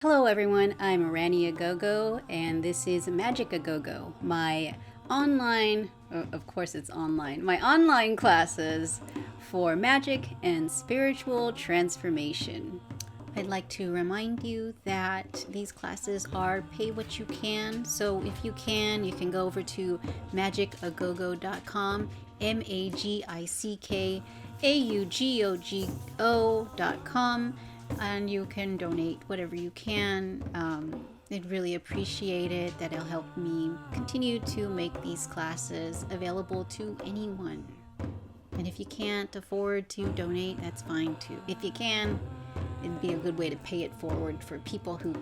Hello everyone, I'm Rania GoGo and this is Magick a GoGo, my online, of course it's online, my online classes for magic and spiritual transformation. I'd like to remind you that these classes are pay what you can, so if you can go over to magickagogo.com, MAGICKAUGOGO.com, and you can donate whatever you can. I'd really appreciate it. That'll help me continue to make these classes available to anyone. And if you can't afford to donate, that's fine too. If you can, it'd be a good way to pay it forward for people who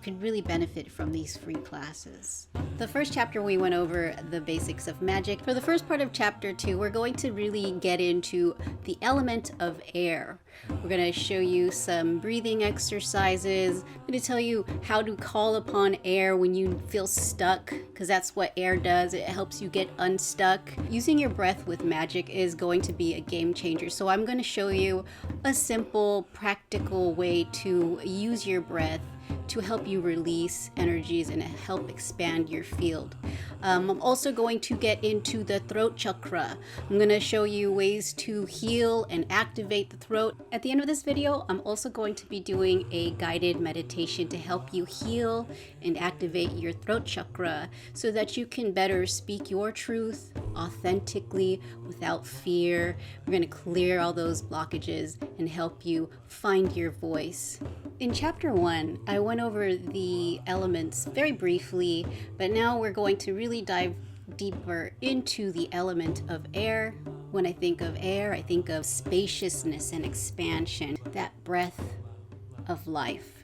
can really benefit from these free classes. The first chapter we went over the basics of magic. For the first part of chapter 2, we're going to really get into the element of air. We're going to show you some breathing exercises. I'm going to tell you how to call upon air when you feel stuck, because that's what air does. It helps you get unstuck. Using your breath with magic is going to be a game changer. So I'm going to show you a simple, practical way to use your breath to help you release energies and help expand your field. I'm also going to get into the throat chakra. I'm going to show you ways to heal and activate the throat. At the end of this video, I'm also going to be doing a guided meditation to help you heal and activate your throat chakra so that you can better speak your truth authentically without fear. We're going to clear all those blockages and help you find your voice. In chapter 1, I went over the elements very briefly, but now we're going to really dive deeper into the element of air. When I think of air, I think of spaciousness and expansion, that breath of life,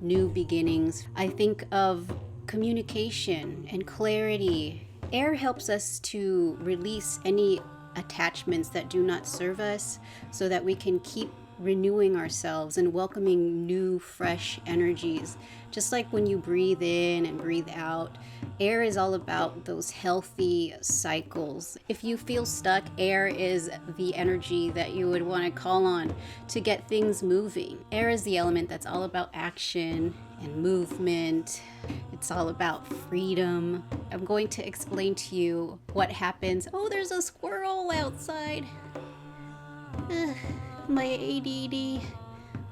new beginnings. I think of communication and clarity. Air helps us to release any attachments that do not serve us so that we can keep renewing ourselves and welcoming new, fresh energies. Just like when you breathe in and breathe out, air is all about those healthy cycles. If you feel stuck, air is the energy that you would want to call on to get things moving. Air is the element that's all about action and movement. It's all about freedom. I'm going to explain to you what happens. Oh, there's a squirrel outside. My ADD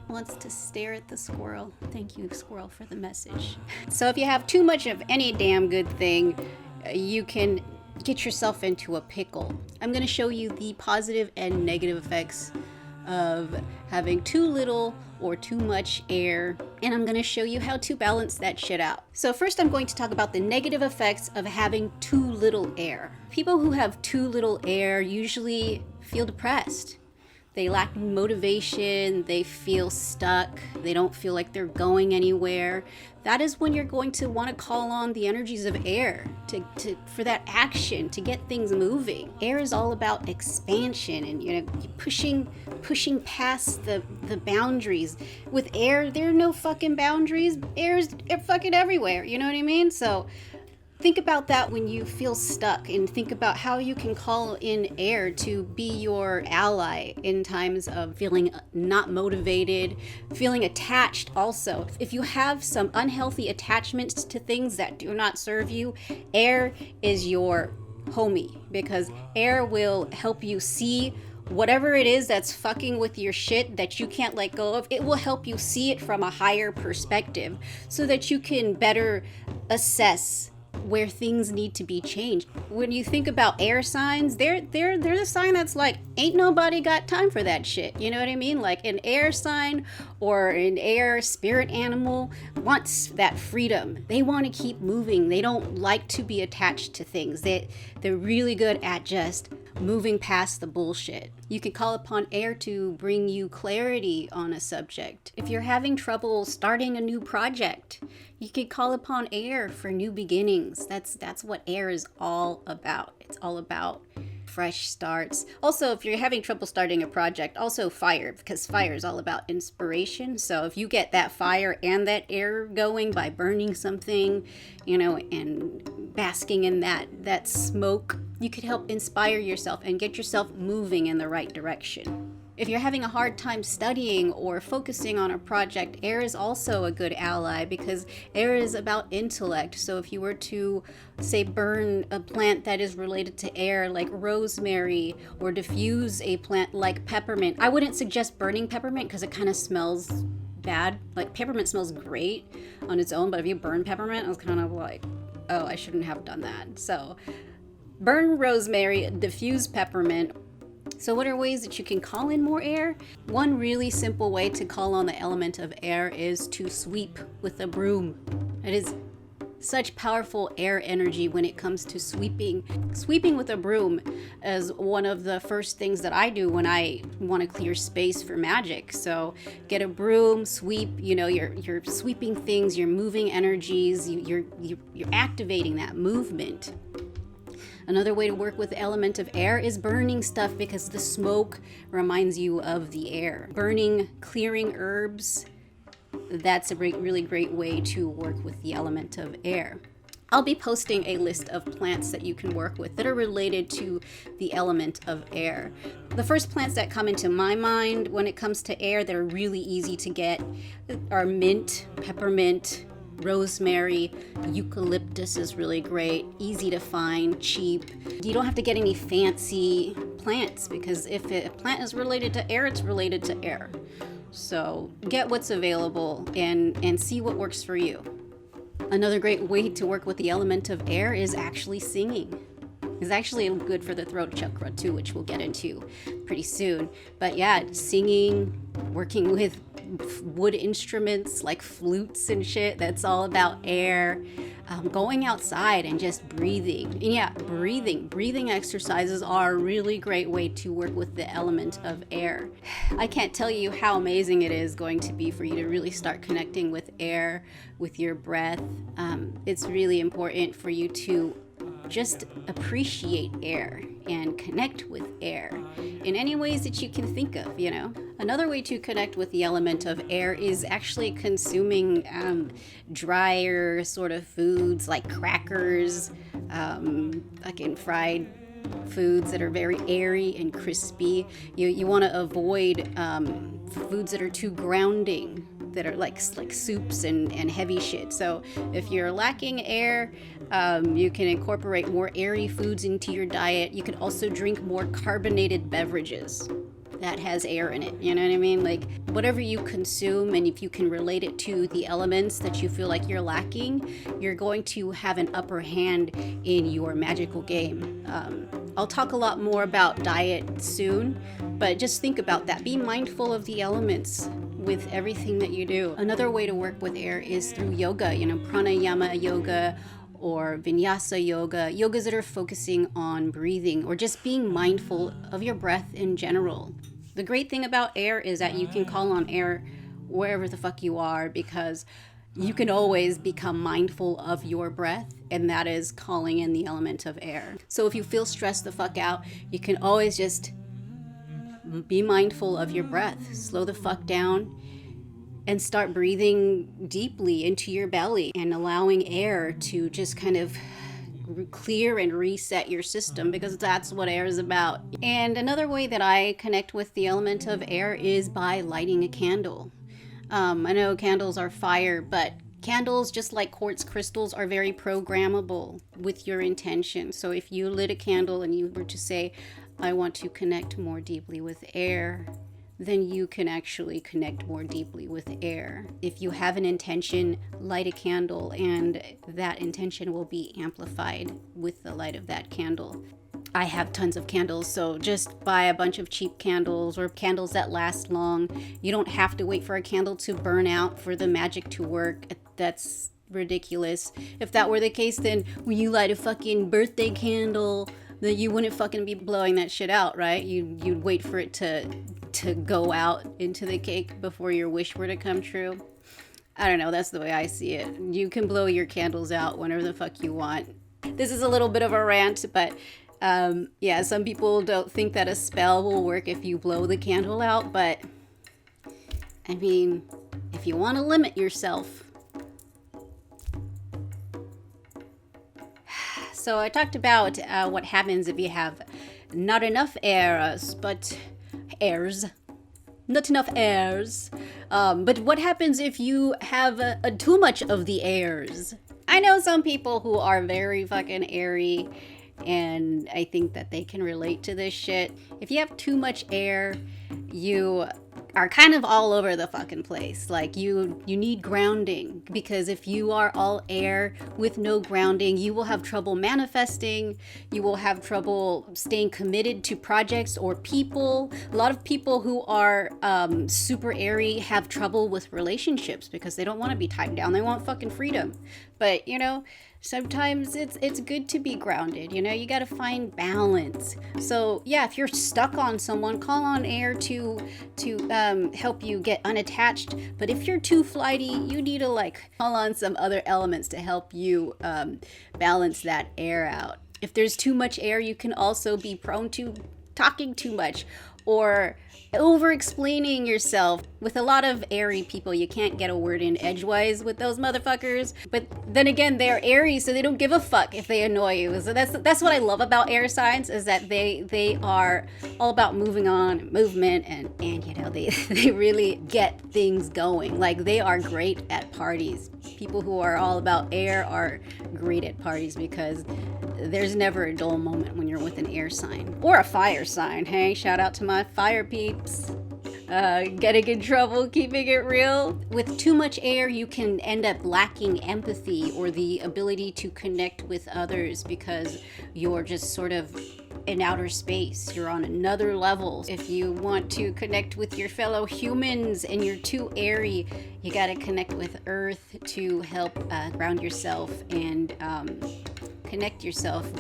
wants to stare at the squirrel. Thank you, squirrel, for the message. So if you have too much of any damn good thing, you can get yourself into a pickle. I'm going to show you the positive and negative effects of having too little or too much air, and I'm going to show you how to balance that shit out. So first I'm going to talk about the negative effects of having too little air. People who have too little air usually feel depressed. They lack motivation, they feel stuck, they don't feel like they're going anywhere. That is when you're going to want to call on the energies of air for that action, to get things moving. Air is all about expansion and pushing past the boundaries. With air, there are no fucking boundaries. Air's fucking everywhere, you know what I mean? So think about that when you feel stuck, and think about how you can call in air to be your ally in times of feeling not motivated, feeling attached also. If you have some unhealthy attachments to things that do not serve you, air is your homie, because air will help you see whatever it is that's fucking with your shit that you can't let go of. It will help you see it from a higher perspective so that you can better assess where things need to be changed. When you think about air signs, they're the sign that's like, ain't nobody got time for that shit. You know what I mean? Like an air sign or an air spirit animal wants that freedom. They want to keep moving. They don't like to be attached to things. They're really good at just moving past the bullshit. You can call upon air to bring you clarity on a subject. If you're having trouble starting a new project, you can call upon air for new beginnings. That's what air is all about. It's all about fresh starts. Also, if you're having trouble starting a project, also fire, because fire is all about inspiration. So if you get that fire and that air going by burning something, and basking in that smoke, you could help inspire yourself and get yourself moving in the right direction. If you're having a hard time studying or focusing on a project, air is also a good ally because air is about intellect. So if you were to, say, burn a plant that is related to air, like rosemary, or diffuse a plant like peppermint, I wouldn't suggest burning peppermint because it kind of smells bad. Like, peppermint smells great on its own, but if you burn peppermint, I was kind of like, oh, I shouldn't have done that. So burn rosemary, diffuse peppermint. So what are ways that you can call in more air? One really simple way to call on the element of air is to sweep with a broom. It is such powerful air energy when it comes to sweeping. Sweeping with a broom is one of the first things that I do when I want to clear space for magic. So get a broom, sweep, you're sweeping things, you're moving energies, you're activating that movement. Another way to work with the element of air is burning stuff because the smoke reminds you of the air. Burning, clearing herbs, that's a really great way to work with the element of air. I'll be posting a list of plants that you can work with that are related to the element of air. The first plants that come into my mind when it comes to air that are really easy to get are mint, peppermint, rosemary, eucalyptus is really great, easy to find, cheap. You don't have to get any fancy plants because if a plant is related to air, it's related to air. So get what's available and see what works for you. Another great way to work with the element of air is actually singing. It's actually good for the throat chakra too, which we'll get into pretty soon. But yeah, singing, working with wood instruments like flutes and shit, that's all about air. Going outside and just breathing. And yeah, breathing exercises are a really great way to work with the element of air. I can't tell you how amazing it is going to be for you to really start connecting with air, with your breath. It's really important for you to just appreciate air and connect with air in any ways that you can think of, Another way to connect with the element of air is actually consuming drier sort of foods like crackers, fucking fried foods that are very airy and crispy. You want to avoid foods that are too grounding, that are like soups and heavy shit. So if you're lacking air, you can incorporate more airy foods into your diet. You can also drink more carbonated beverages that has air in it, you know what I mean? Like whatever you consume, and if you can relate it to the elements that you feel like you're lacking, you're going to have an upper hand in your magical game. I'll talk a lot more about diet soon, but just think about that. Be mindful of the elements with everything that you do. Another way to work with air is through yoga, pranayama yoga or vinyasa yoga, yogas that are focusing on breathing or just being mindful of your breath in general. The great thing about air is that you can call on air wherever the fuck you are because you can always become mindful of your breath, and that is calling in the element of air. So if you feel stressed the fuck out, you can always just be mindful of your breath. Slow the fuck down and start breathing deeply into your belly and allowing air to just kind of clear and reset your system, because that's what air is about. And another way that I connect with the element of air is by lighting a candle. I know candles are fire, but candles, just like quartz crystals, are very programmable with your intention. So if you lit a candle and you were to say, I want to connect more deeply with air, then you can actually connect more deeply with air. If you have an intention, light a candle, and that intention will be amplified with the light of that candle. I have tons of candles, so just buy a bunch of cheap candles or candles that last long. You don't have to wait for a candle to burn out for the magic to work. That's ridiculous. If that were the case, then when you light a fucking birthday candle, then you wouldn't fucking be blowing that shit out, right? You'd wait for it to go out into the cake before your wish were to come true. I don't know, that's the way I see it. You can blow your candles out whenever the fuck you want. This is a little bit of a rant, but yeah, some people don't think that a spell will work if you blow the candle out, but I mean, if you want to limit yourself. So I talked about what happens if you have not enough airs, not enough airs. But what happens if you have too much of the airs? I know some people who are very fucking airy, and I think that they can relate to this shit. If you have too much air, you are kind of all over the fucking place. Like you need grounding, because if you are all air with no grounding, you will have trouble manifesting. You will have trouble staying committed to projects or people. A lot of people who are super airy have trouble with relationships because they don't want to be tied down. They want fucking freedom. But you know, sometimes it's good to be grounded. You know, you got to find balance. So yeah, if you're stuck on someone, call on air to help you get unattached. But if you're too flighty, you need to like call on some other elements to help you balance that air out. If there's too much air, you can also be prone to talking too much or over explaining yourself. With a lot of airy people, you can't get a word in edgewise with those motherfuckers. But then again, they're airy, so they don't give a fuck if they annoy you. So that's what I love about air signs, is that they are all about moving on, movement, and you know, they really get things going. Like, they are great at parties. People who are all about air are great at parties, because there's never a dull moment when you're with an air sign or a fire sign. Hey, shout out to my fire peeps. Getting in trouble, keeping it real. With too much air, you can end up lacking empathy or the ability to connect with others, because you're just sort of in outer space. You're on another level. If you want to connect with your fellow humans and you're too airy, you got to connect with Earth to help ground yourself and connect yourself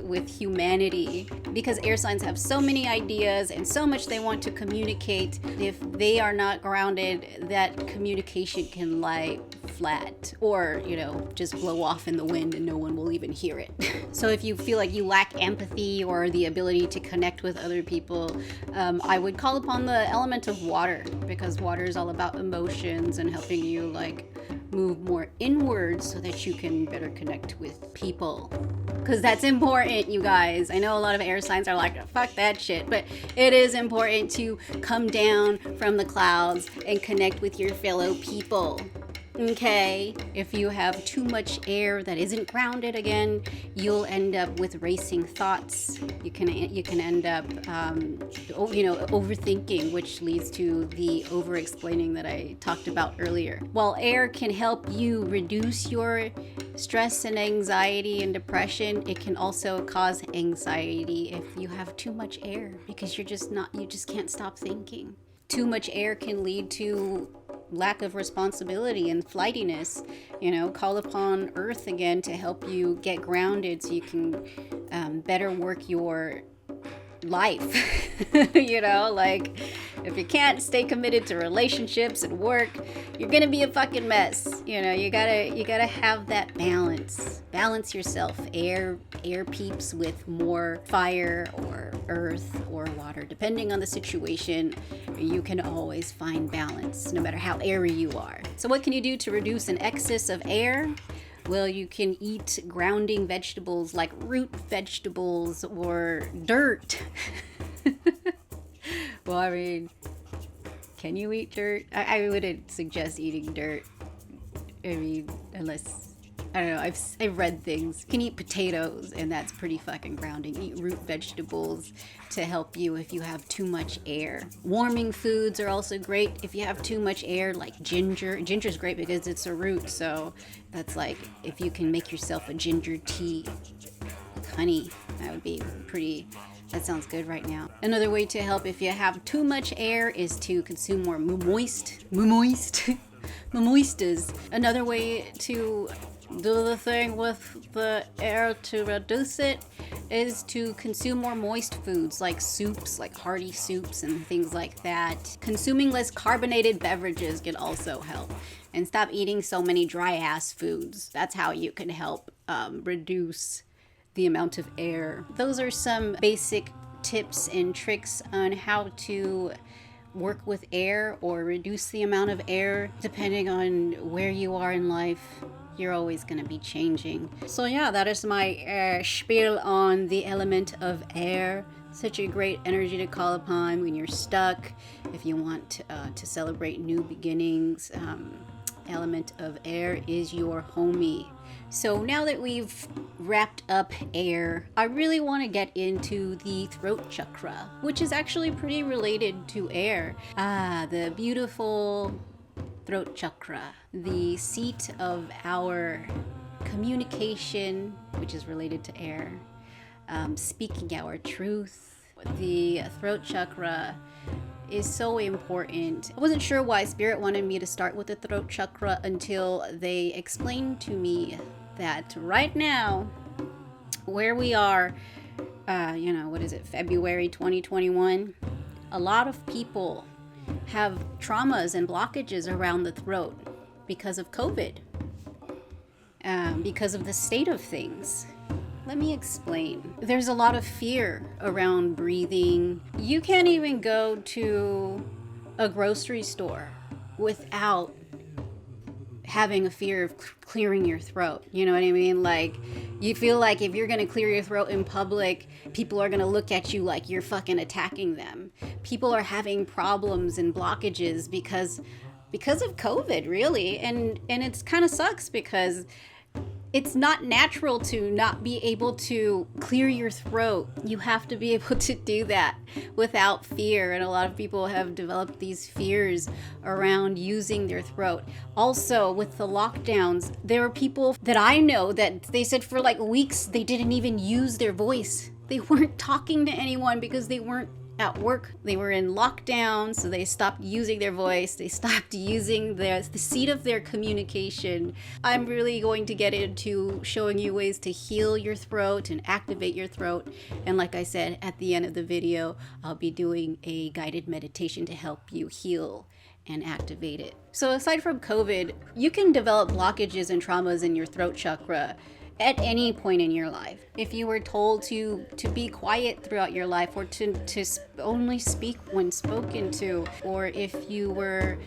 with humanity, because air signs have so many ideas and so much they want to communicate. If they are not grounded, that communication can lie flat, or you know, just blow off in the wind and no one will even hear it. So if you feel like you lack empathy or the ability to connect with other people, I would call upon the element of water, because water is all about emotions and helping you like move more inwards so that you can better connect with people. Because that's important, you guys. I know a lot of air signs are like, fuck that shit, but it is important to come down from the clouds and connect with your fellow people. Okay, if you have too much air that isn't grounded, again, you'll end up with racing thoughts. You can end up, overthinking, which leads to the over-explaining that I talked about earlier. While air can help you reduce your stress and anxiety and depression, it can also cause anxiety if you have too much air, because you just can't stop thinking. Too much air can lead to lack of responsibility and flightiness. You know, call upon Earth again to help you get grounded so you can better work your life. You know, like, if you can't stay committed to relationships and work, you're gonna be a fucking mess. You know, you gotta have that balance yourself. Air peeps with more fire or earth or water, depending on the situation. You can always find balance no matter how airy you are. So what can you do to reduce an excess of air? Well, you can eat grounding vegetables like root vegetables or dirt. Well, I mean, can you eat dirt? I wouldn't suggest eating dirt. I mean, unless, I don't know, I've read things. You can eat potatoes, and that's pretty fucking grounding. Eat root vegetables to help you if you have too much air. Warming foods are also great if you have too much air, like ginger. Ginger's great because it's a root, so that's like, if you can make yourself a ginger tea with honey, that would be pretty... That sounds good right now. Another way to help if you have too much air is to consume more moistas. Another way to do the thing with the air to reduce it is to consume more moist foods like soups, like hearty soups and things like that. Consuming less carbonated beverages can also help. And stop eating so many dry ass foods. That's how you can help reduce the amount of air. Those are some basic tips and tricks on how to work with air or reduce the amount of air depending on where you are in life. You're always going to be changing. So yeah, that is my spiel on the element of air. Such a great energy to call upon when you're stuck, if you want to celebrate new beginnings. Element of air is your homie. So now that we've wrapped up air, I really want to get into the throat chakra, which is actually pretty related to air. The beautiful throat chakra, the seat of our communication, which is related to air, speaking our truth. The throat chakra is so important. I wasn't sure why Spirit wanted me to start with the throat chakra until they explained to me that right now, where we are, what is it, February 2021, a lot of people have traumas and blockages around the throat because of COVID, because of the state of things. Let me explain. There's a lot of fear around breathing. You can't even go to a grocery store without having a fear of clearing your throat. You know what I mean? Like, you feel like if you're gonna clear your throat in public, people are gonna look at you like you're fucking attacking them. People are having problems and blockages because of COVID, really. And it's kind of sucks because it's not natural to not be able to clear your throat. You have to be able to do that without fear. And a lot of people have developed these fears around using their throat. Also, with the lockdowns, there are people that I know that they said for like weeks they didn't even use their voice. They weren't talking to anyone because they weren't at work. They were in lockdown, so they stopped using their voice. They stopped using the seat of their communication. I'm really going to get into showing you ways to heal your throat and activate your throat. And like I said, at the end of the video, I'll be doing a guided meditation to help you heal and activate it. So aside from COVID, you can develop blockages and traumas in your throat chakra at any point in your life. If you were told to be quiet throughout your life, or to only speak when spoken to, or if you were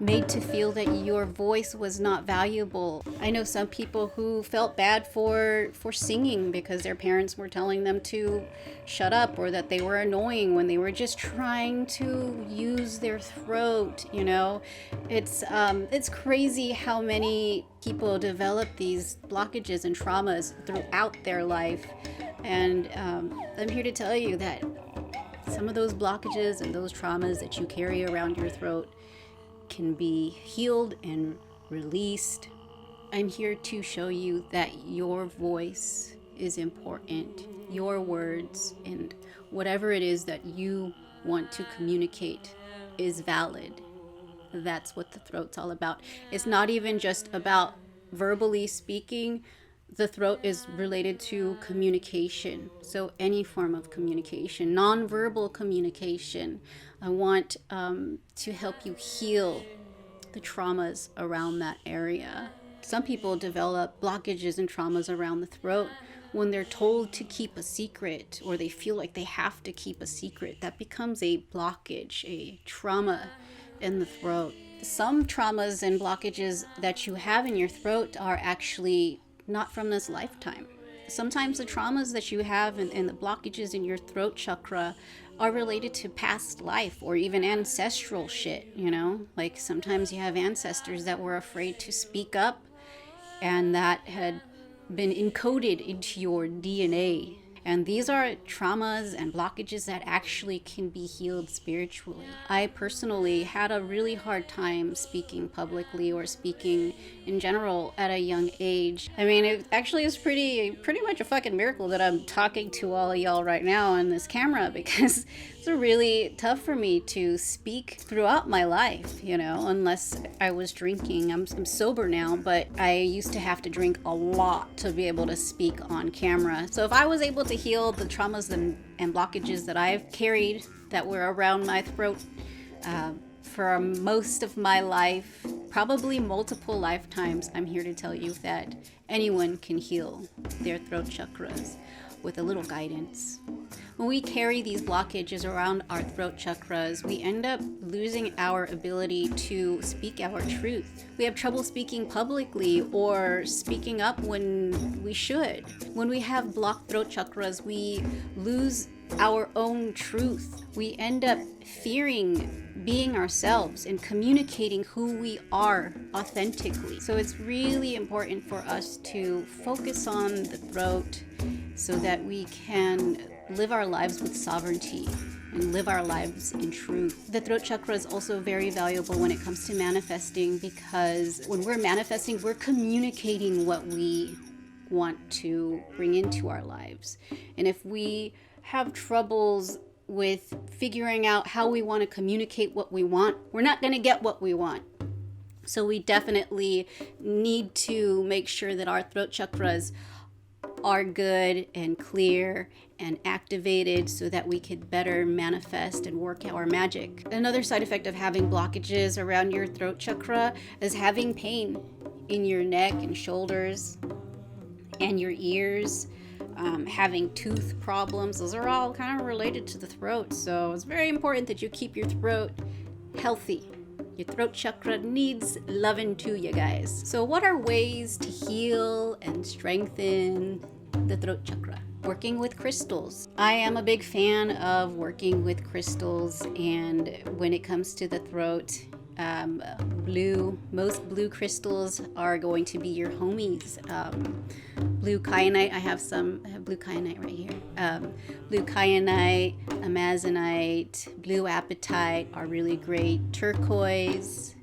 made to feel that your voice was not valuable. I know some people who felt bad for singing because their parents were telling them to shut up, or that they were annoying when they were just trying to use their throat, you know. It's crazy how many people develop these blockages and traumas throughout their life. And I'm here to tell you that some of those blockages and those traumas that you carry around your throat can be healed and released. I'm here to show you that your voice is important. Your words and whatever it is that you want to communicate is valid. That's what the throat's all about. It's not even just about verbally speaking. The throat is related to communication. So any form of communication, non-verbal communication. I want to help you heal the traumas around that area. Some people develop blockages and traumas around the throat when they're told to keep a secret, or they feel like they have to keep a secret. That becomes a blockage, a trauma in the throat. Some traumas and blockages that you have in your throat are actually not from this lifetime. Sometimes the traumas that you have and the blockages in your throat chakra are related to past life or even ancestral shit, you know? Like sometimes you have ancestors that were afraid to speak up, and that had been encoded into your DNA. And these are traumas and blockages that actually can be healed spiritually. I personally had a really hard time speaking publicly or speaking in general at a young age. I mean, it actually is pretty much a fucking miracle that I'm talking to all of y'all right now on this camera, because it's really tough for me to speak throughout my life, you know, unless I was drinking. I'm sober now, but I used to have to drink a lot to be able to speak on camera. So if I was able to heal the traumas and blockages that I've carried that were around my throat for most of my life, probably multiple lifetimes, I'm here to tell you that anyone can heal their throat chakras with a little guidance. When we carry these blockages around our throat chakras, we end up losing our ability to speak our truth. We have trouble speaking publicly or speaking up when we should. When we have blocked throat chakras, we lose our own truth. We end up fearing being ourselves and communicating who we are authentically. So it's really important for us to focus on the throat so that we can live our lives with sovereignty and live our lives in truth. The throat chakra is also very valuable when it comes to manifesting, because when we're manifesting, we're communicating what we want to bring into our lives. And if we have troubles with figuring out how we want to communicate what we want, we're not going to get what we want. So we definitely need to make sure that our throat chakras are good and clear and activated so that we could better manifest and work our magic. Another side effect of having blockages around your throat chakra is having pain in your neck and shoulders and your ears. Having tooth problems, those are all kind of related to the throat. So it's very important that you keep your throat healthy. Your throat chakra needs loving too, you guys. So what are ways to heal and strengthen the throat chakra? Working with crystals. I am a big fan of working with crystals, and when it comes to the throat, most blue crystals are going to be your homies. Blue kyanite, I have blue kyanite right here. Blue kyanite, amazonite, blue apatite are really great. Turquoise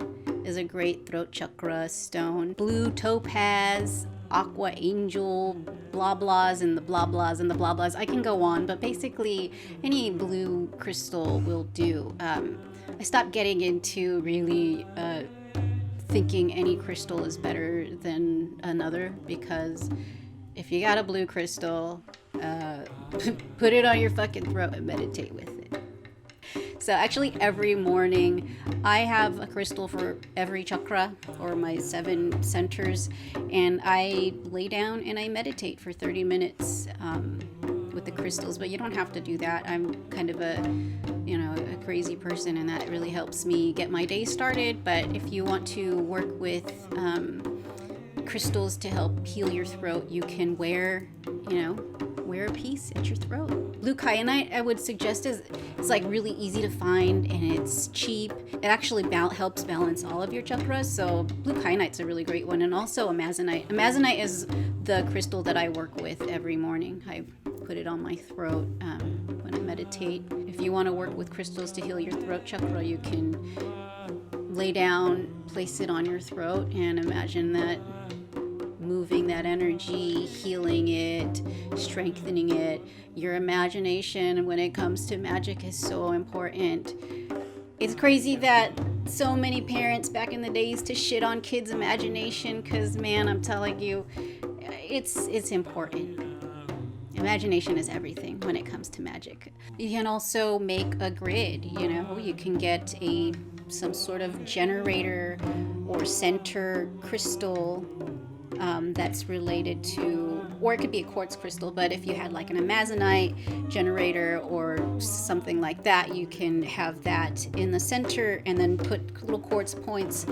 is a great throat chakra stone. Blue topaz, aqua angel, blah blahs and the blah blahs and the blah blahs. I can go on, but basically any blue crystal will do. I stopped getting into really thinking any crystal is better than another, because if you got a blue crystal, put it on your fucking throat and meditate with it. So actually every morning I have a crystal for every chakra, or my 7 centers, and I lay down and I meditate for 30 minutes with the crystals. But you don't have to do that. I'm kind of a crazy person, and that really helps me get my day started. But if you want to work with crystals to help heal your throat, you can wear a piece at your throat. Blue kyanite, I would suggest, it's like really easy to find and it's cheap. It actually helps balance all of your chakras. So blue kyanite's a really great one. And also amazonite. Amazonite is the crystal that I work with every morning. I put it on my throat when I meditate. If you want to work with crystals to heal your throat chakra, you can lay down, place it on your throat, and imagine that moving that energy, healing it, strengthening it. Your imagination when it comes to magic is so important. It's crazy that so many parents back in the days used to shit on kids' imagination, because man, I'm telling you, it's important. Imagination is everything when it comes to magic. You can also make a grid, you can get some sort of generator or center crystal that's related to, or it could be a quartz crystal, but if you had like an amazonite generator or something like that, you can have that in the center and then put little quartz points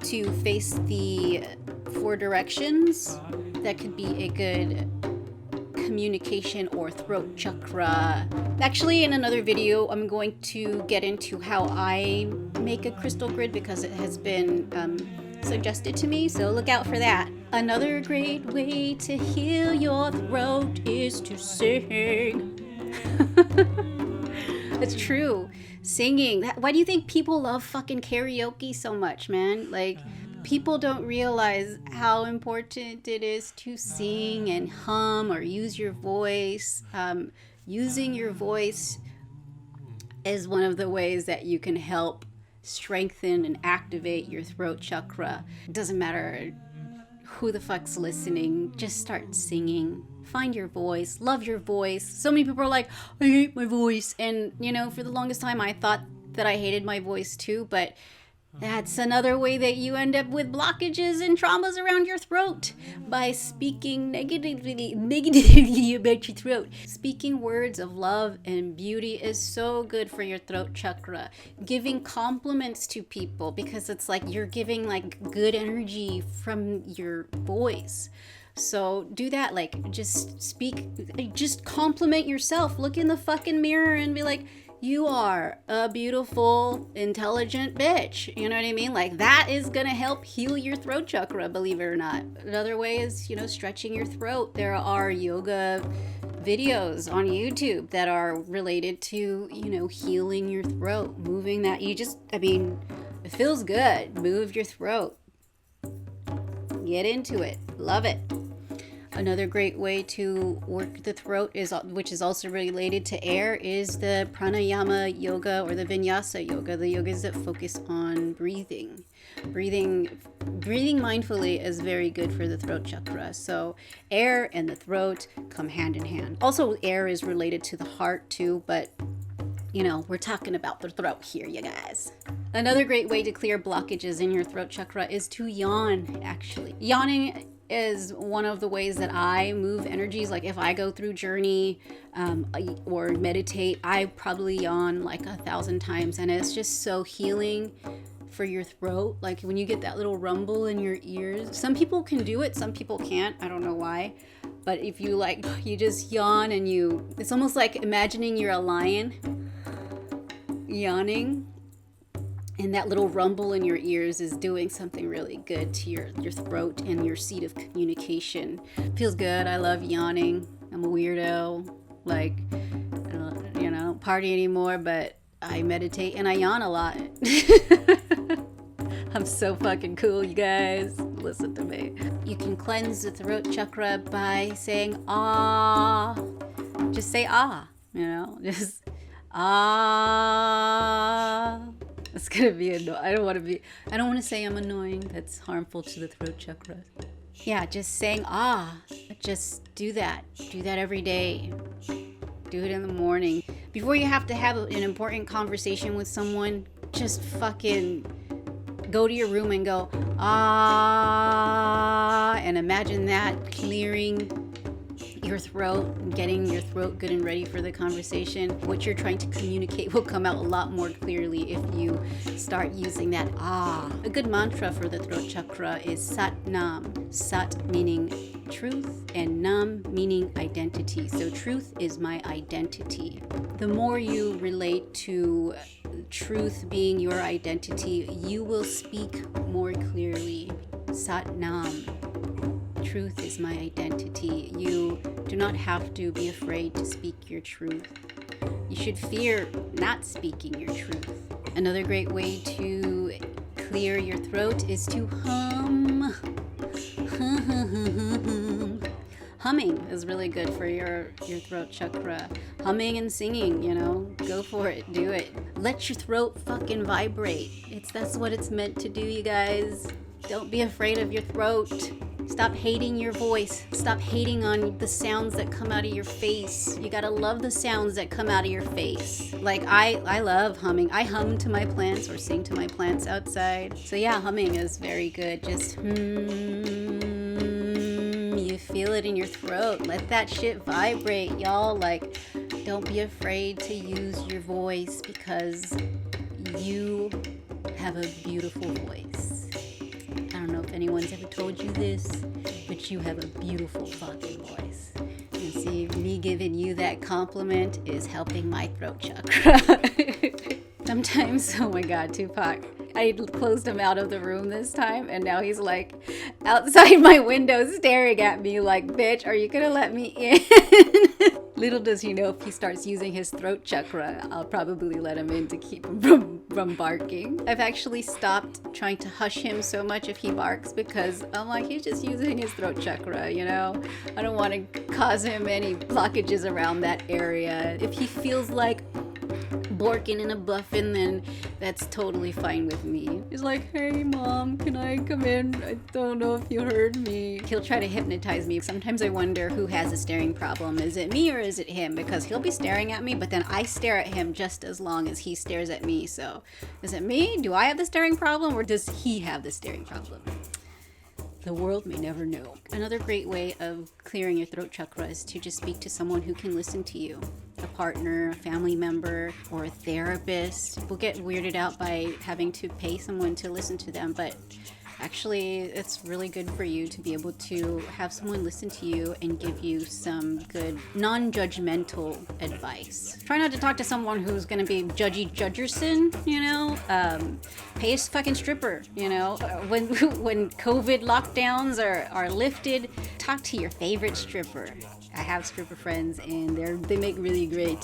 to face the 4 directions. That could be a good communication or throat chakra. Actually, in another video, I'm going to get into how I make a crystal grid, because it has been suggested to me, so look out for that. Another great way to heal your throat is to sing. It's true. Singing. Why do you think people love fucking karaoke so much, man? Like, people don't realize how important it is to sing and hum or use your voice. Using your voice is one of the ways that you can help strengthen and activate your throat chakra. It doesn't matter who the fuck's listening, just start singing. Find your voice, love your voice. So many people are like, I hate my voice. And, for the longest time I thought that I hated my voice too, but That's another way that you end up with blockages and traumas around your throat, by speaking negatively about your throat. Speaking words of love and beauty is so good for your throat chakra. Giving compliments to people, because it's like you're giving like good energy from your voice. So do that, like just compliment yourself. Look in the fucking mirror and be like, you are a beautiful, intelligent bitch. You know what I mean? Like, that is gonna help heal your throat chakra, believe it or not. Another way is, stretching your throat. There are yoga videos on YouTube that are related to, healing your throat, moving that. It feels good. Move your throat. Get into it. Love it. Another great way to work the throat, which is also related to air, is the pranayama yoga or the vinyasa yoga, the yogas that focus on breathing. Breathing mindfully is very good for the throat chakra. So air and the throat come hand in hand. Also, air is related to the heart too, but we're talking about the throat here, you guys. Another great way to clear blockages in your throat chakra is to yawn, actually. Yawning is one of the ways that I move energies. Like if I go through journey or meditate, I probably yawn like 1,000 times, and it's just so healing for your throat. Like when you get that little rumble in your ears. Some people can do it, some people can't. I don't know why. But if you just yawn and it's almost like imagining you're a lion yawning. And that little rumble in your ears is doing something really good to your throat and your seat of communication. Feels good. I love yawning. I'm a weirdo. I don't party anymore, but I meditate and I yawn a lot. I'm so fucking cool, you guys. Listen to me. You can cleanse the throat chakra by saying ah. Just say ah, just ah. It's gonna be annoying. I don't want to say I'm annoying. That's harmful to the throat chakra. Yeah, just saying ah. Just do that. Do that every day. Do it in the morning. Before you have to have an important conversation with someone, just fucking go to your room and go ah, and imagine that clearing your throat and getting your throat good and ready for the conversation. What you're trying to communicate will come out a lot more clearly if you start using that ah. A good mantra for the throat chakra is Sat Nam. Sat meaning truth and Nam meaning identity. So truth is my identity. The more you relate to truth being your identity, you will speak more clearly. Sat Nam. Truth is my identity. You do not have to be afraid to speak your truth. You should fear not speaking your truth. Another great way to clear your throat is to hum. Humming is really good for your throat chakra. Humming and singing, go for it, do it. Let your throat fucking vibrate. That's what it's meant to do, you guys. Don't be afraid of your throat. Stop hating your voice. Stop hating on the sounds that come out of your face. You gotta love the sounds that come out of your face. Like I love humming. I hum to my plants or sing to my plants outside. So yeah, humming is very good. Just you feel it in your throat. Let that shit vibrate, y'all. Don't be afraid to use your voice, because you have a beautiful voice. I don't know if anyone's ever told you this, but you have a beautiful fucking voice. And see, me giving you that compliment is helping my throat chakra. Sometimes, oh my God, Tupac. I closed him out of the room this time, and now he's outside my window staring at me like, bitch, are you gonna let me in? Little does he know, if he starts using his throat chakra, I'll probably let him in to keep him from barking. I've actually stopped trying to hush him so much if he barks, because I'm like, he's just using his throat chakra, I don't want to cause him any blockages around that area. If he feels like borking and a buffing, then that's totally fine with me. He's like, hey mom, can I come in? I don't know if you heard me. He'll try to hypnotize me. Sometimes I wonder who has a staring problem. Is it me or is it him? Because he'll be staring at me, but then I stare at him just as long as he stares at me. So is it me? Do I have the staring problem, or does he have the staring problem? The world may never know. Another great way of clearing your throat chakra is to just speak to someone who can listen to you. A partner, a family member, or a therapist. People get weirded out by having to pay someone to listen to them, but actually it's really good for you to be able to have someone listen to you and give you some good non-judgmental advice. Try not to talk to someone who's gonna be judgy judgerson, you know. Pay a fucking stripper, you know. When COVID lockdowns are lifted, talk to your favorite stripper. I have stripper friends, and they make really great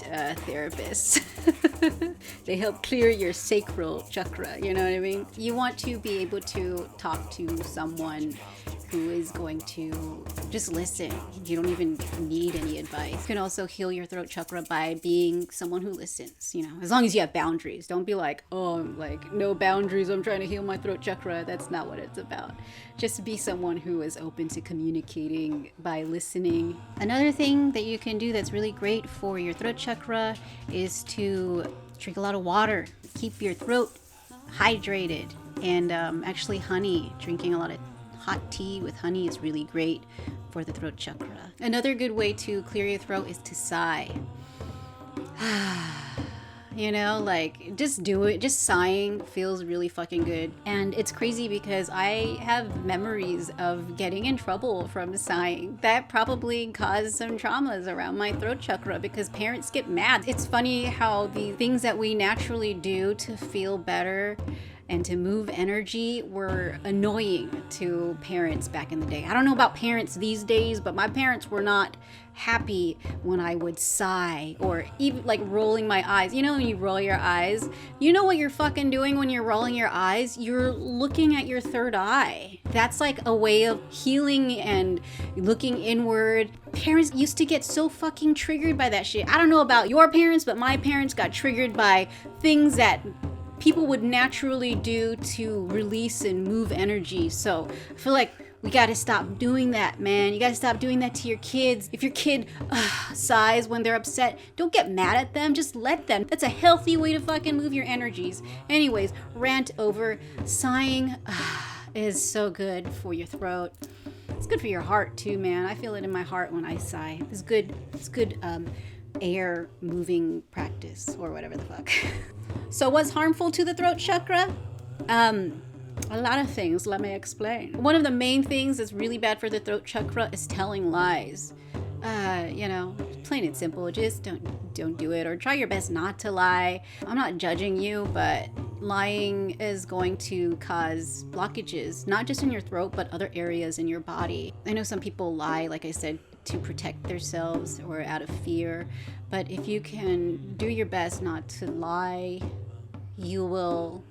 therapists. They help clear your sacral chakra, you know what I mean? You want to be able to talk to someone who is going to just listen. You don't even need any advice. You can also heal your throat chakra by being someone who listens, you know, as long as you have boundaries. Don't be like, oh, I'm like, no boundaries, I'm trying to heal my throat chakra. That's not what it's about. Just be someone who is open to communicating by listening. Another thing that you can do that's really great for your throat chakra is to drink a lot of water. Keep your throat hydrated. And actually honey, drinking a lot of hot tea with honey is really great for the throat chakra. Another good way to clear your throat is to sigh. You know, like, just do it. Just sighing feels really fucking good. And it's crazy because I have memories of getting in trouble from sighing. That probably caused some traumas around my throat chakra because parents get mad. It's funny how the things that we naturally do to feel better and to move energy were annoying to parents back in the day. I don't know about parents these days, but my parents were not happy when I would sigh or even like rolling my eyes. You know, when you roll your eyes, you know what you're fucking doing when you're rolling your eyes? You're looking at your third eye. That's like a way of healing and looking inward. Parents used to get so fucking triggered by that shit. I don't know about your parents, but my parents got triggered by things that people would naturally do to release and move energy. So I feel like we gotta stop doing that, man. You gotta stop doing that to your kids. If your kid sighs when they're upset, don't get mad at them, just let them. That's a healthy way to fucking move your energies. Anyways, rant over. Sighing is so good for your throat. It's good for your heart too, man. I feel it in my heart when I sigh. It's good air moving practice or whatever the fuck. So what's harmful to the throat chakra? A lot of things. Let me explain. One of the main things that's really bad for the throat chakra is telling lies. You know, plain and simple. Just don't do it, or try your best not to lie. I'm not judging you, but lying is going to cause blockages, not just in your throat, but other areas in your body. I know some people lie, like I said, to protect themselves or out of fear, but if you can do your best not to lie, you will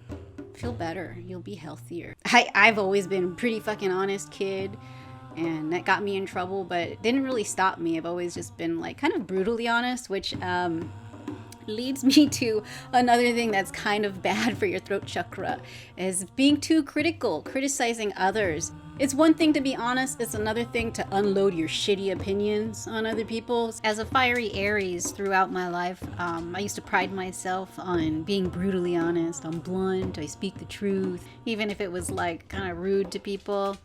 feel better. You'll be healthier. I've always been a pretty fucking honest kid, and that got me in trouble, but it didn't really stop me. I've always just been like kind of brutally honest, which leads me to another thing that's kind of bad for your throat chakra, is being too critical, criticizing others. It's one thing to be honest, it's another thing to unload your shitty opinions on other people. As a fiery Aries throughout my life, I used to pride myself on being brutally honest. I'm blunt, I speak the truth, even if it was like kind of rude to people.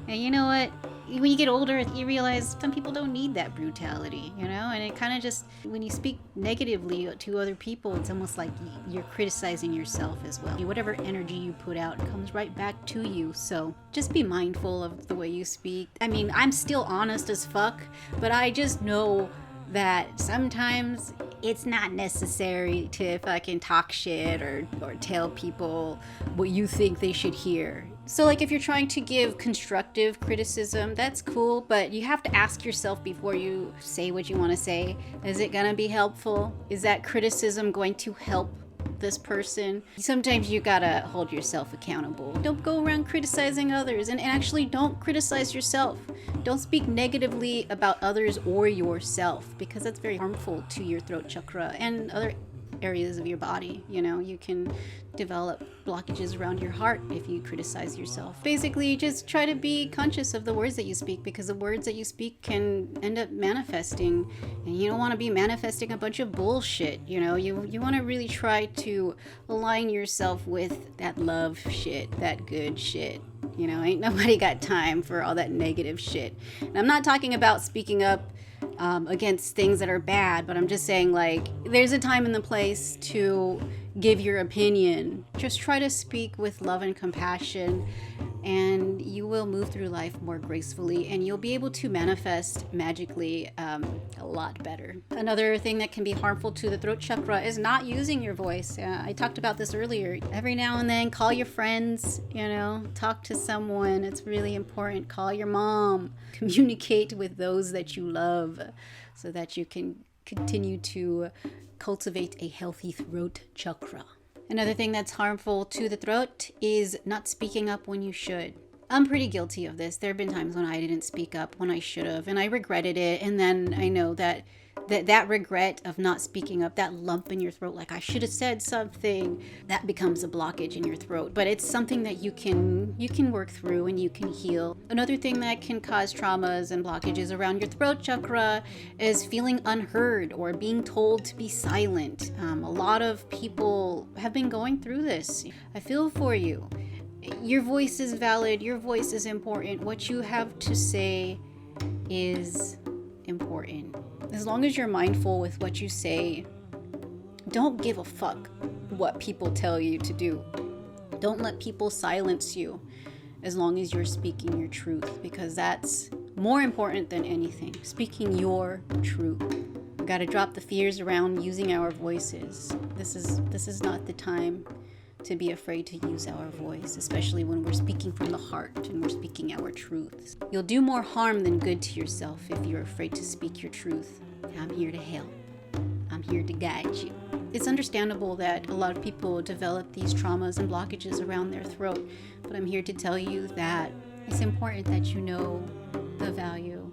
And you know what? When you get older, you realize some people don't need that brutality, you know? And it kind of just, when you speak negatively to other people, it's almost like you're criticizing yourself as well. Whatever energy you put out comes right back to you. So just be mindful of the way you speak. I mean, I'm still honest as fuck, but I just know that sometimes it's not necessary to fucking talk shit or tell people what you think they should hear. So like if you're trying to give constructive criticism, that's cool, but you have to ask yourself before you say what you want to say, is it gonna be helpful? Is that criticism going to help this person? Sometimes you gotta hold yourself accountable. Don't go around criticizing others, and actually don't criticize yourself. Don't speak negatively about others or yourself, because that's very harmful to your throat chakra and other areas of your body. You know, you can develop blockages around your heart if you criticize yourself. Basically, just try to be conscious of the words that you speak, because the words that you speak can end up manifesting, and you don't want to be manifesting a bunch of bullshit. You know, you want to really try to align yourself with that love shit, that good shit. You know, ain't nobody got time for all that negative shit. And I'm not talking about speaking up against things that are bad, but I'm just saying, like, there's a time and the place to give your opinion. Just try to speak with love and compassion, and you will move through life more gracefully, and you'll be able to manifest magically a lot better. Another thing that can be harmful to the throat chakra is not using your voice. I talked about this earlier. Every now and then, call your friends, you know, talk to someone. It's really important. Call your mom. Communicate with those that you love so that you can continue to cultivate a healthy throat chakra. Another thing that's harmful to the throat is not speaking up when you should. I'm pretty guilty of this. There have been times when I didn't speak up when I should have, and I regretted it. And then I know that regret of not speaking up, that lump in your throat, like I should have said something, that becomes a blockage in your throat. But it's something that you can work through and you can heal. Another thing that can cause traumas and blockages around your throat chakra is feeling unheard or being told to be silent. A lot of people have been going through this. I feel for you. Your voice is valid. Your voice is important. What you have to say is important. As long as you're mindful with what you say, don't give a fuck what people tell you to do. Don't let people silence you as long as you're speaking your truth, because that's more important than anything. Speaking your truth. We gotta drop the fears around using our voices. This is not the time to be afraid to use our voice, especially when we're speaking from the heart and we're speaking our truths. You'll do more harm than good to yourself if you're afraid to speak your truth. I'm here to help. I'm here to guide you. It's understandable that a lot of people develop these traumas and blockages around their throat, but I'm here to tell you that it's important that you know the value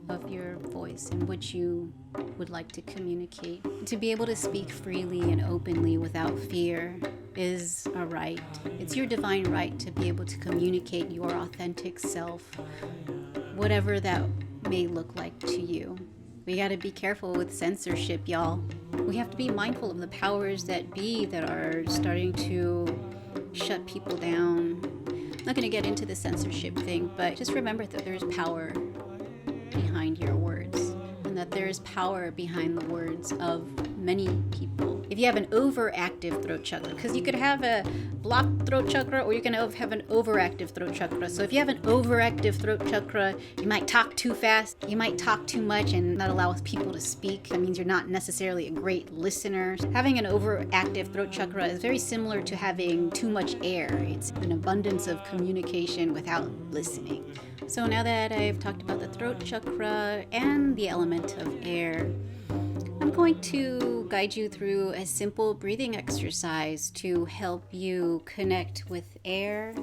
of your voice and what you would like to communicate. To be able to speak freely and openly without fear is a right. It's your divine right to be able to communicate your authentic self, whatever that may look like to you. We got to be careful with censorship, y'all. We have to be mindful of the powers that be that are starting to shut people down. I'm not going to get into the censorship thing, but just remember that there's power behind your words, and that there is power behind the words of many people. If you have an overactive throat chakra, because you could have a blocked throat chakra or you can have an overactive throat chakra. So if you have an overactive throat chakra, you might talk too fast, you might talk too much and not allow people to speak. That means you're not necessarily a great listener. Having an overactive throat chakra is very similar to having too much air. It's an abundance of communication without listening. So now that I've talked about the throat chakra and the element of air, I'm going to guide you through a simple breathing exercise to help you connect with air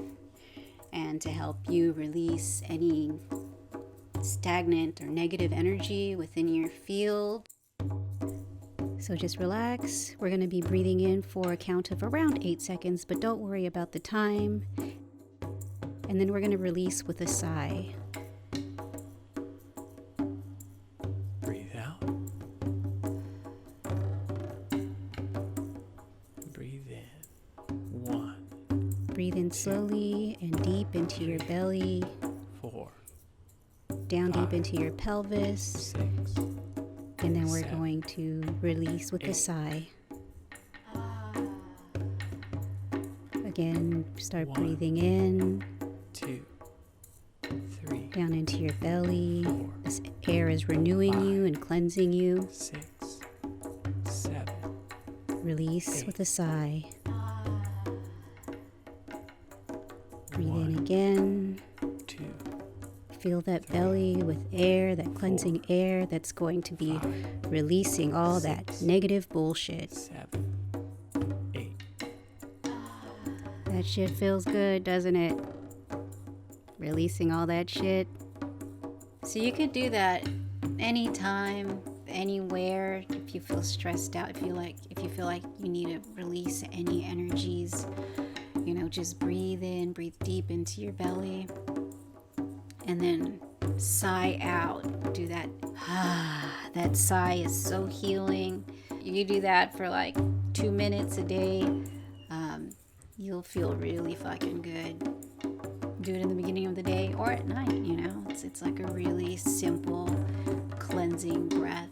and to help you release any stagnant or negative energy within your field. So just relax. We're going to be breathing in for a count of around 8 seconds, but don't worry about the time. And then we're going to release with a sigh. Breathe out. Breathe in. 1. Breathe in slowly and deep into your belly. 4. Down 5, deep into your pelvis. 6. And then we're 7, going to release with 8. a sigh. Again, start 1, breathing in. 2, 3, Down into your belly. 4, This air is renewing 5, you and cleansing you. 6, 7. Release 8. with a sigh. Breathe 1, in again. 2, Feel that belly with air, that cleansing air that's going to be 5, releasing all that 6, negative bullshit. 7, 8. That shit feels good, doesn't it? Releasing all that shit. So you could do that anytime. anywhere. If you feel stressed out, if you feel like you need to release any energies, just breathe in, breathe deep into your belly, and then sigh out. Do that. That sigh is so healing. You do that for like 2 minutes a day. You'll feel really fucking good. Do it in the beginning of the day or at night. It's like a really simple cleansing breath.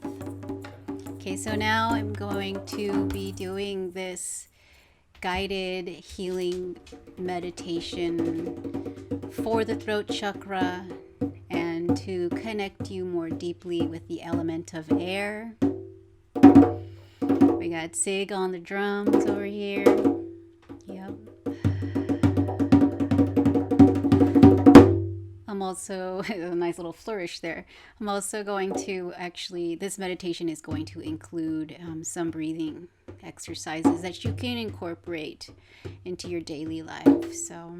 Okay, so now I'm going to be doing this guided healing meditation for the throat chakra and to connect you more deeply with the element of air. We got Sig on the drums over here. Yep. I'm also, a nice little flourish there. I'm also going to this meditation is going to include some breathing exercises that you can incorporate into your daily life. So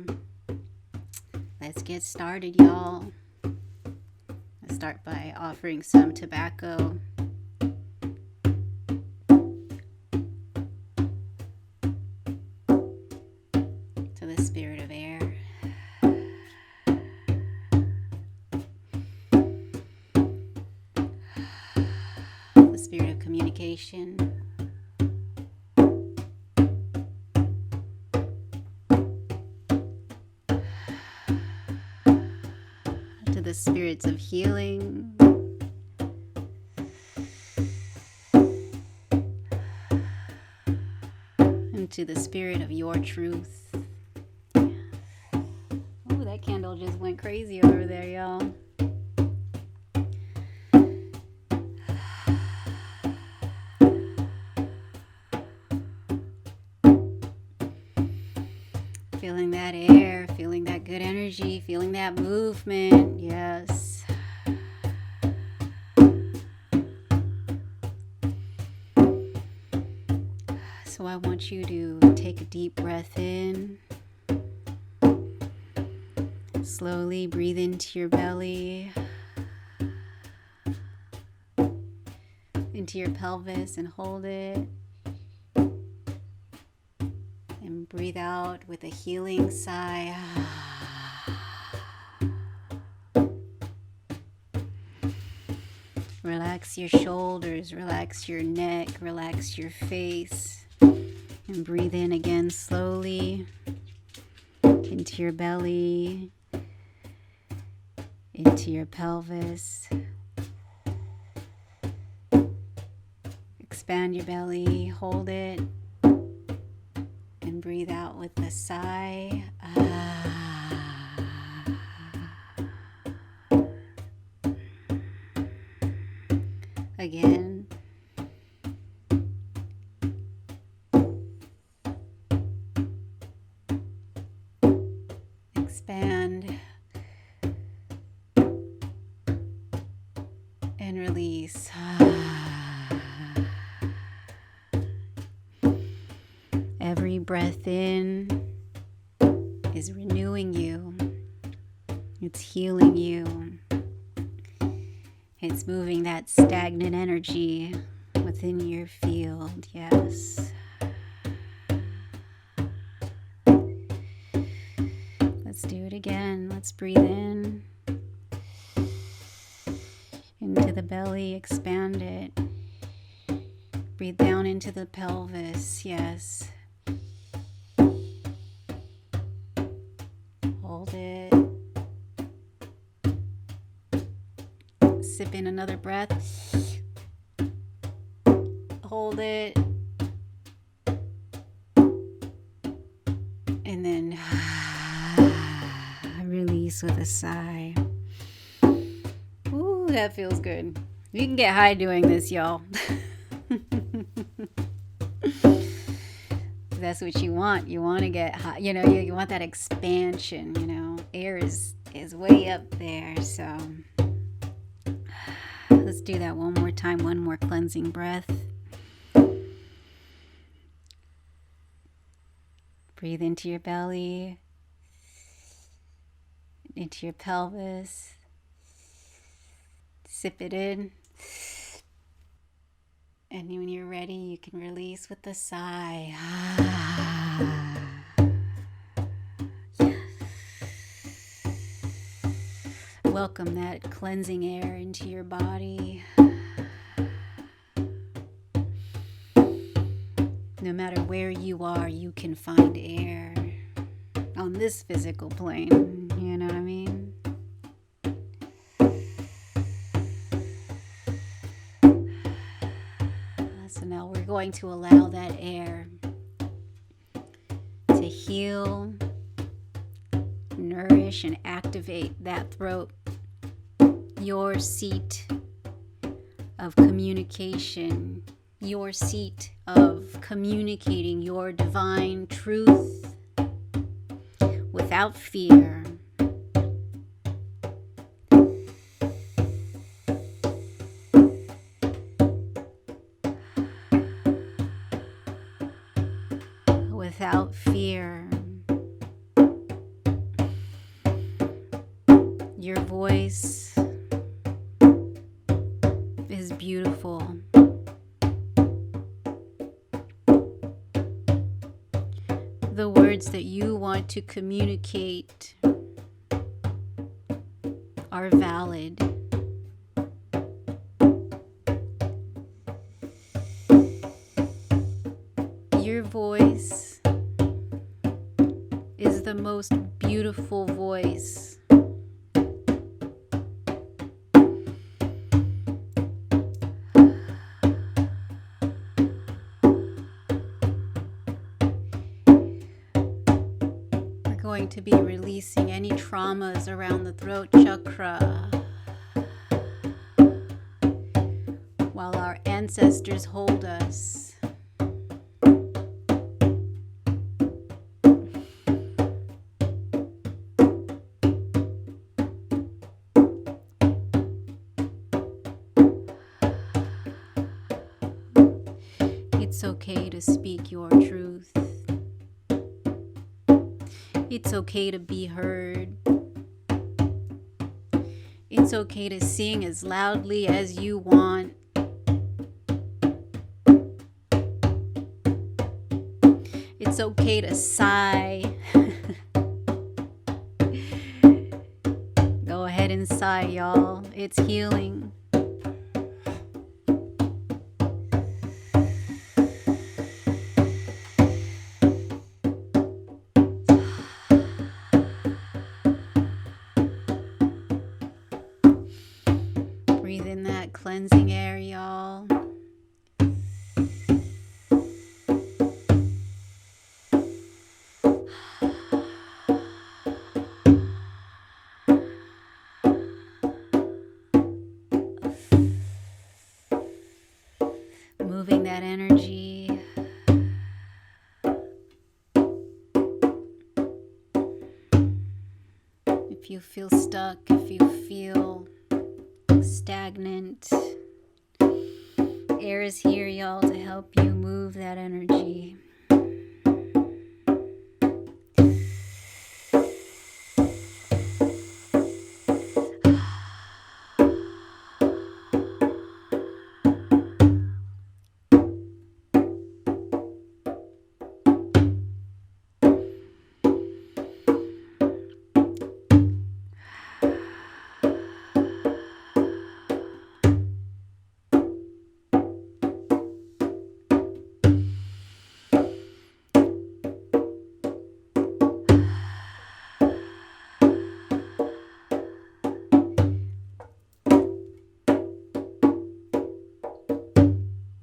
let's get started, y'all. Let's start by offering some tobacco. To the spirit of air. The spirit of communication. To the spirits of healing. And to the spirit of your truth. Oh, that candle just went crazy over there, y'all. Feeling that air, feeling that good energy, feeling that movement. Yes. So I want you to take a deep breath in. Slowly breathe into your belly, into your pelvis, and hold it. And breathe out with a healing sigh. Relax your shoulders, relax your neck, relax your face. And breathe in again slowly into your belly, into your pelvis. Expand your belly, hold it, and breathe out with a sigh. Again. Expand and release. Every breath in is renewing you. It's healing you. It's moving that stagnant energy within your field. Yes. Let's do it again. Let's breathe in into the belly, expand it. Breathe down into the pelvis. Yes. Hold it. Sip in another breath. Hold it. And then release with a sigh. Ooh, that feels good. You can get high doing this, y'all. That's what you want. You want to get high. You want that expansion, Air is way up there, so let's do that one more time. One more cleansing breath. Breathe into your belly, into your pelvis. Sip it in. And when you're ready, you can release with a sigh. Welcome that cleansing air into your body. No matter where you are, you can find air on this physical plane. You know what I mean? So now we're going to allow that air to heal, nourish, and activate that throat, your seat of communication, your seat of communicating your divine truth without fear. Without fear. Your voice is beautiful. The words that you want to communicate are valid. Your voice is the most beautiful voice. We're going to be releasing any traumas around the throat chakra while our ancestors hold us. It's okay to speak your truth. It's okay to be heard. It's okay to sing as loudly as you want. It's okay to sigh. Go ahead and sigh, y'all. It's healing. Breathe in that cleansing air, y'all. Moving that energy. If you feel stuck, if you feel stagnant, air is here, y'all, to help you move that energy.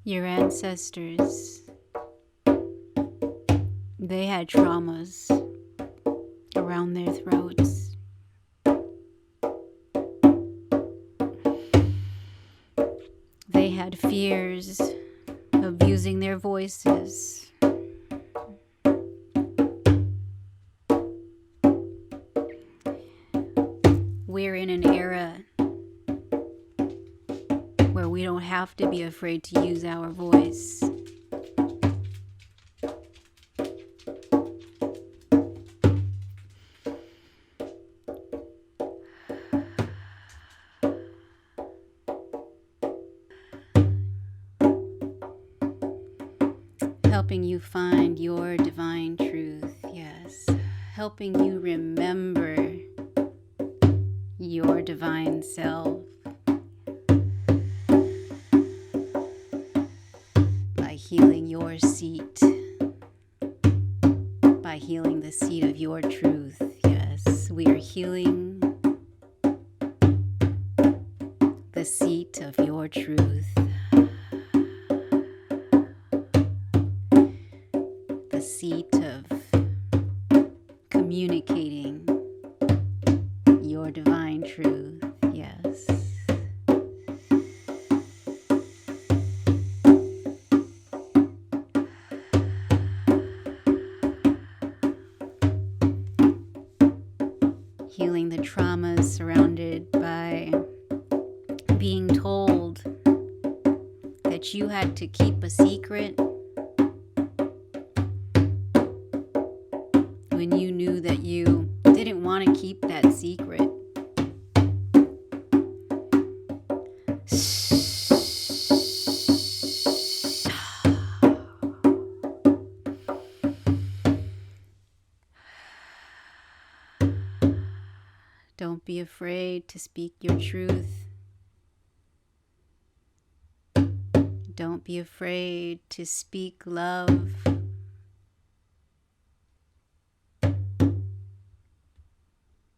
Your ancestors, they had traumas around their throats. They had fears of using their voices. We're in an era where we don't have to be afraid to use our voice. helping you find your divine truth. Yes, helping you remember your divine self by healing your seat, by healing the seat of your truth. Yes, we are healing the seat of your truth, the seat of communicating your divine truth. Yes. Healing the traumas surrounded by being told that you had to keep a secret when you knew that you didn't want to keep that secret. Don't be afraid to speak your truth. Don't be afraid to speak love.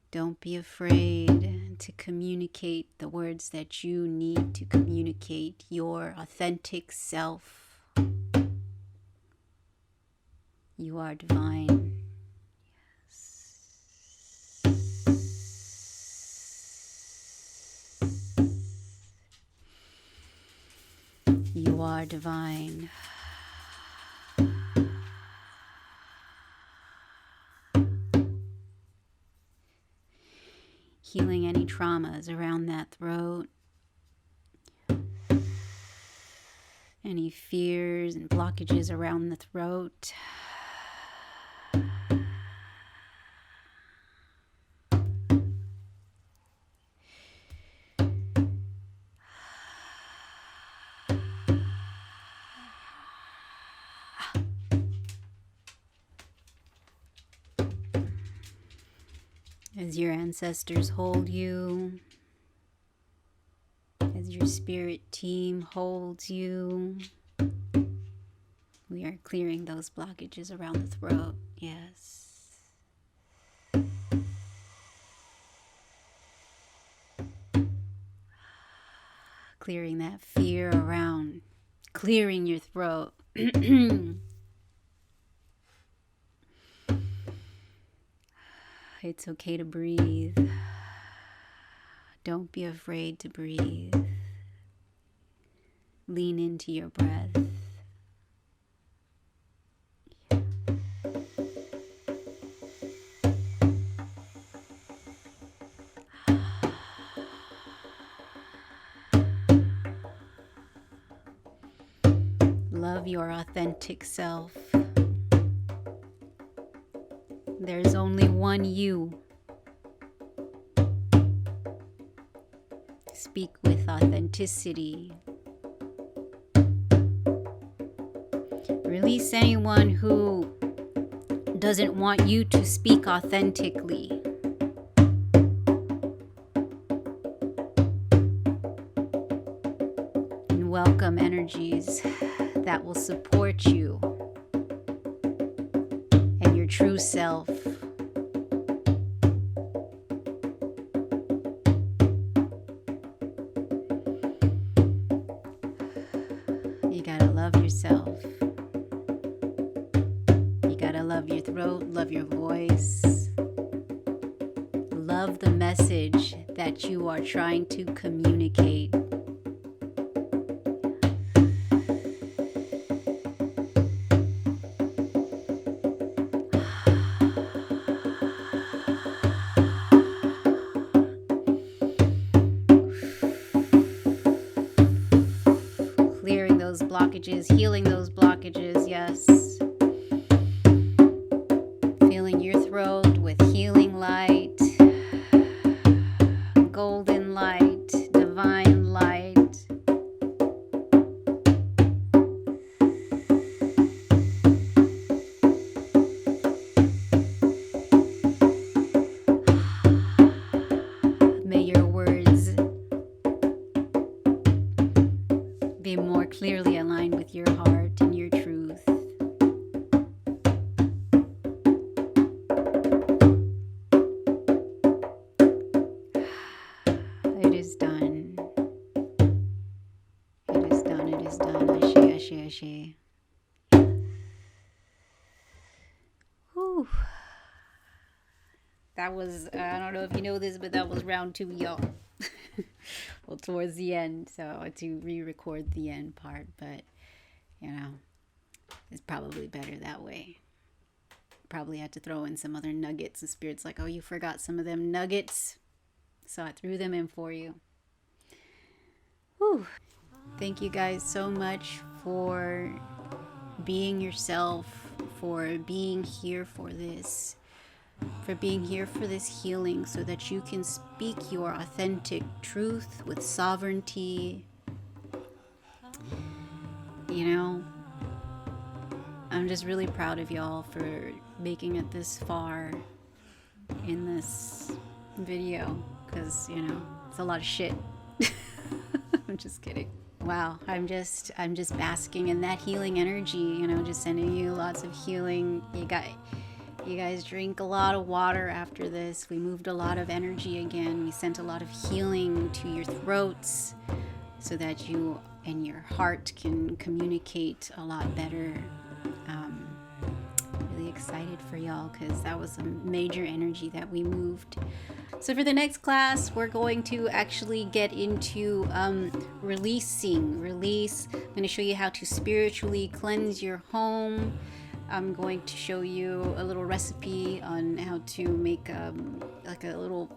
Don't be afraid to communicate the words that you need to communicate your authentic self. You are divine. You are divine. Healing any traumas around that throat, any fears and blockages around the throat. As your ancestors hold you, as your spirit team holds you, we are clearing those blockages around the throat. Yes. Clearing that fear around, clearing your throat. It's okay to breathe. Don't be afraid to breathe. Lean into your breath. Love your authentic self. There's only one you. Speak with authenticity. Release anyone who doesn't want you to speak authentically. And welcome energies that will support you and your true self. You gotta love yourself. You gotta love your throat, love your voice. Love the message that you are trying to communicate. Clearing those blockages, healing those blockages, yes. Filling your throat with healing light, golden light, divine light. be more clearly aligned with your heart and your truth. It is done. It is done. It is done. Ashe, ashe, ashe. Whew. That was, I don't know if you know this, but that was round 2, y'all. Well, towards the end, so I had to re-record the end part, but, you know, it's probably better that way. Probably had to throw in some other nuggets. The Spirit's like, oh, you forgot some of them nuggets, so I threw them in for you. Whew. Thank you guys so much for being yourself, for being here for this. For being here for this healing so that you can speak your authentic truth with sovereignty. You know, I'm just really proud of y'all for making it this far in this video, because, you know, it's a lot of shit. I'm just kidding. Wow, I'm just basking in that healing energy, you know, just sending you lots of healing. You guys drink a lot of water after this. We moved a lot of energy again. We sent a lot of healing to your throats so that you and your heart can communicate a lot better. Really excited for y'all because that was a major energy that we moved. So for the next class, we're going to actually get into release. I'm going to show you how to spiritually cleanse your home. I'm going to show you a little recipe on how to make like a little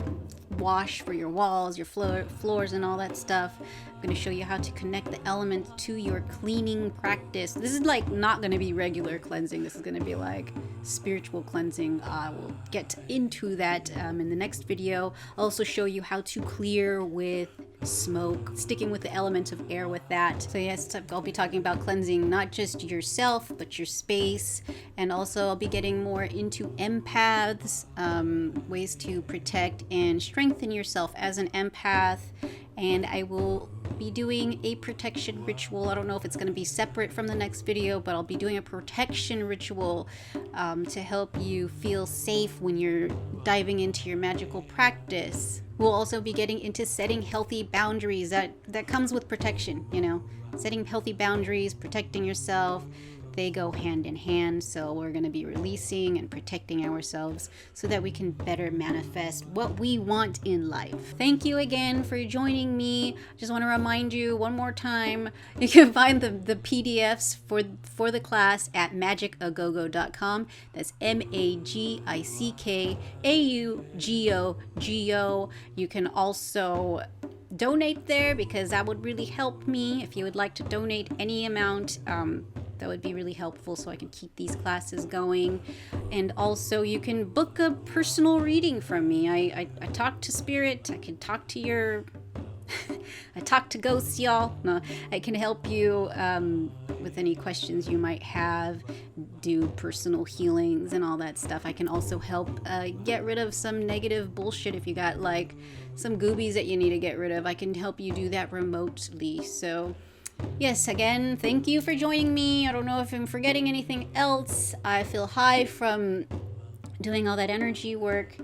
wash for your walls, your floors, and all that stuff. I'm going to show you how to connect the elements to your cleaning practice. This is like not going to be regular cleansing. This is going to be like spiritual cleansing. We'll get into that in the next video. I'll also show you how to clear with smoke, sticking with the element of air with that. So yes, I'll be talking about cleansing not just yourself but your space, and also I'll be getting more into empaths, ways to protect and strengthen yourself as an empath. And I will be doing a protection ritual. I don't know if it's going to be separate from the next video, but I'll be doing a protection ritual to help you feel safe when you're diving into your magical practice. We'll also be getting into setting healthy boundaries. That comes with protection, you know. Setting healthy boundaries, protecting yourself, they go hand in hand. So we're going to be releasing and protecting ourselves so that we can better manifest what we want in life. Thank you again for joining me. Just want to remind you one more time, you can find the PDFs for the class at magickagogo.com. That's MAGICKAUGOGO. You can also donate there because that would really help me. If you would like to donate any amount, that would be really helpful so I can keep these classes going. And also you can book a personal reading from me. I talk to spirit. I can talk to your I talk to ghosts, y'all. No, I can help you with any questions you might have, do personal healings and all that stuff. I can also help get rid of some negative bullshit. If you got like some goobies that you need to get rid of, I can help you do that remotely. So yes, again, thank you for joining me. I don't know if I'm forgetting anything else. I feel high from doing all that energy work.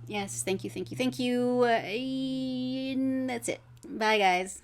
Yes, thank you. And that's it. Bye, guys.